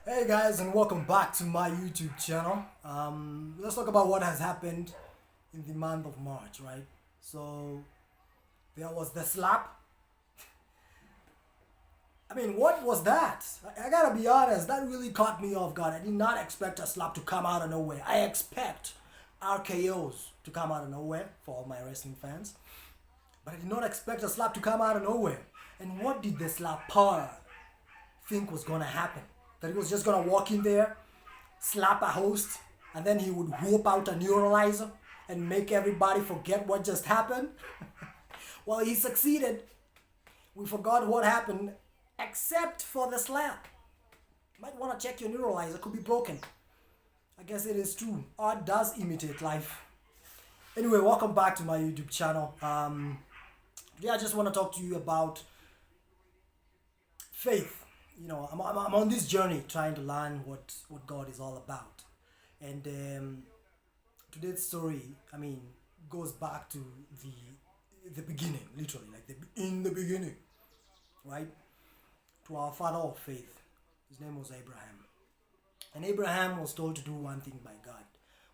Hey guys, and welcome back to my YouTube channel. Let's talk about what has happened in the month of March, right? So there was the slap. What was that? I gotta be honest, that really caught me off guard. I did not expect a slap to come out of nowhere. I expect RKOs to come out of nowhere for all my wrestling fans, but I did not expect a slap to come out of nowhere. And what did the slapper think was gonna happen? That he was just gonna walk in there, slap a host, and then he would whoop out a neuralizer and make everybody forget what just happened? Well, he succeeded. We forgot what happened, except for the slap. Might want to check your neuralizer, could be broken. I guess it is true. Art does imitate life. Anyway, welcome back to my YouTube channel. Yeah, I just want to talk to you about faith. I'm on this journey trying to learn what God is all about. And today's story, goes back to the beginning, literally, like in the beginning, right? To our father of faith. His name was Abraham. And Abraham was told to do one thing by God,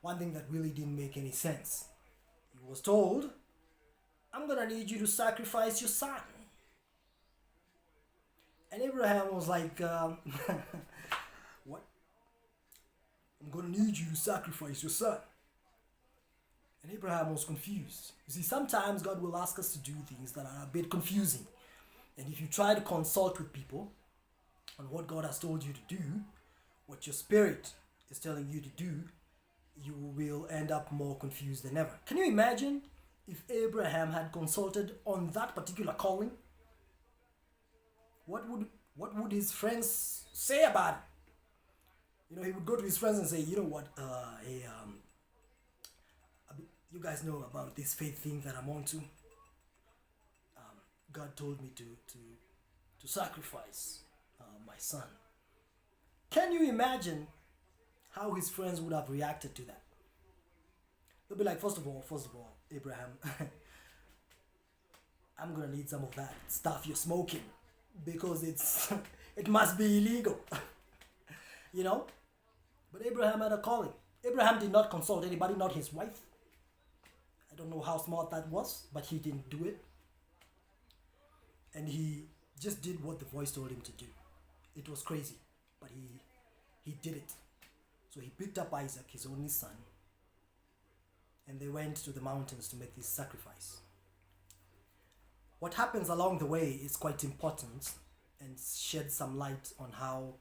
one thing that really didn't make any sense. He was told, I'm gonna need you to sacrifice your son. And Abraham was like, what? I'm gonna need you to sacrifice your son. And Abraham was confused. You see, sometimes God will ask us to do things that are a bit confusing. And if you try to consult with people on what God has told you to do, what your spirit is telling you to do, you will end up more confused than ever. Can you imagine if Abraham had consulted on that particular calling? What would his friends say about it? He would go to his friends and say, you know what, you guys know about this faith thing that I'm onto. God told me to sacrifice my son. Can you imagine how his friends would have reacted to that? They'll be like, first of all, Abraham, I'm gonna need some of that stuff you're smoking because it must be illegal. you know. But Abraham had a calling. Abraham did not consult anybody, not his wife. I don't know how smart that was, but he didn't do it. And he just did what the voice told him to do. It was crazy, but he did it. So he picked up Isaac, his only son, and they went to the mountains to make this sacrifice. What happens along the way is quite important and sheds some light on how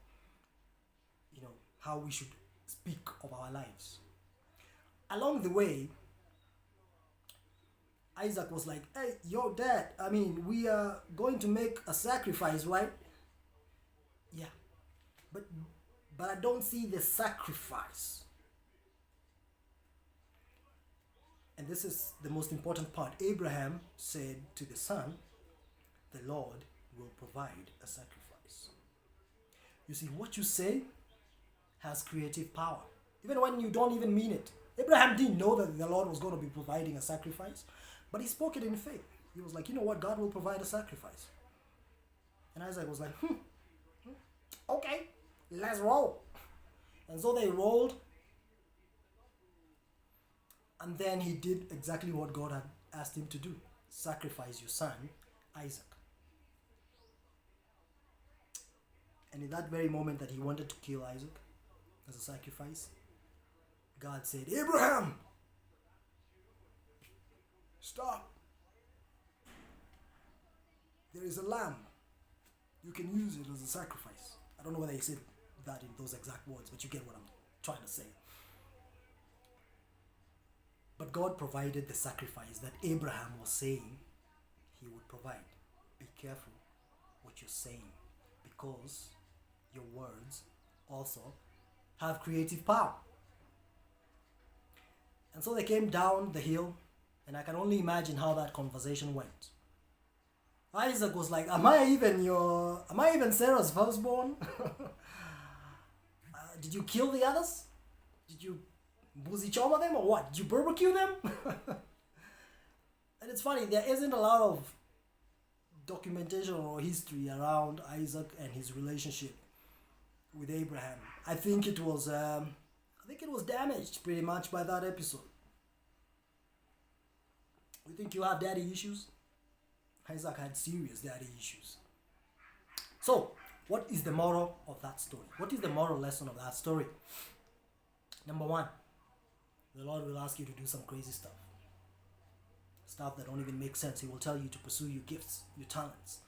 we should speak of our lives. Along the way, Isaac was like, hey, yo, dad, we are going to make a sacrifice, right? Yeah, but I don't see the sacrifice. And this is the most important part. Abraham said to the son, the Lord will provide a sacrifice. You see, what you say has creative power, even when you don't even mean it. Abraham didn't know that the Lord was going to be providing a sacrifice, but he spoke it in faith. He was like, you know what, God will provide a sacrifice. And Isaac was like, okay, let's roll. And so they rolled, and then he did exactly what God had asked him to do. Sacrifice your son, Isaac. And in that very moment that he wanted to kill Isaac as a sacrifice, God said, Abraham, stop. There is a lamb. You can use it as a sacrifice. I don't know whether he said that in those exact words, but you get what I'm trying to say. But God provided the sacrifice that Abraham was saying he would provide. Be careful what you're saying, because your words also have creative power. And so they came down the hill, and I can only imagine how that conversation went. Isaac was like, am I even Sarah's firstborn? Did you kill the others? Did you boozy choma them or what? Did you barbecue them? And it's funny, there isn't a lot of documentation or history around Isaac and his relationship with Abraham. I think it was damaged pretty much by that episode. You think you have daddy issues? Isaac had serious daddy issues. So, what is the moral of that story? What is the moral lesson of that story? Number one, the Lord will ask you to do some crazy stuff. Stuff that don't even make sense. He will tell you to pursue your gifts, your talents.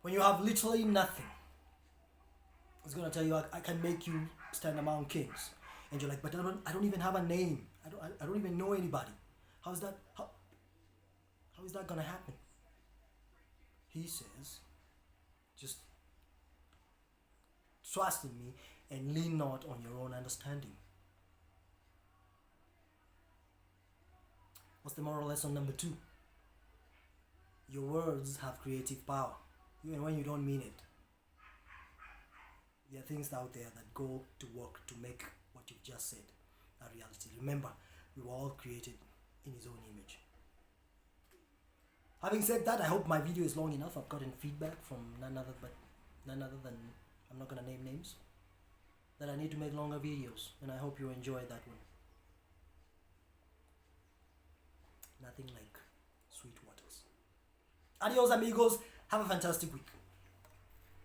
When you have literally nothing, He's going to tell you, I can make you stand among kings. And you're like, but I don't even have a name. I don't even know anybody. How is that going to happen? He says, just trust in me and lean not on your own understanding. What's the moral lesson number 2? Your words have creative power, even when you don't mean it. There are things out there that go to work to make what you've just said a reality. Remember, we were all created in His own image. Having said that, I hope my video is long enough. I've gotten feedback from none other than, I'm not going to name names, that I need to make longer videos, and I hope you enjoyed that one. Nothing like sweet waters. Adios amigos, have a fantastic week.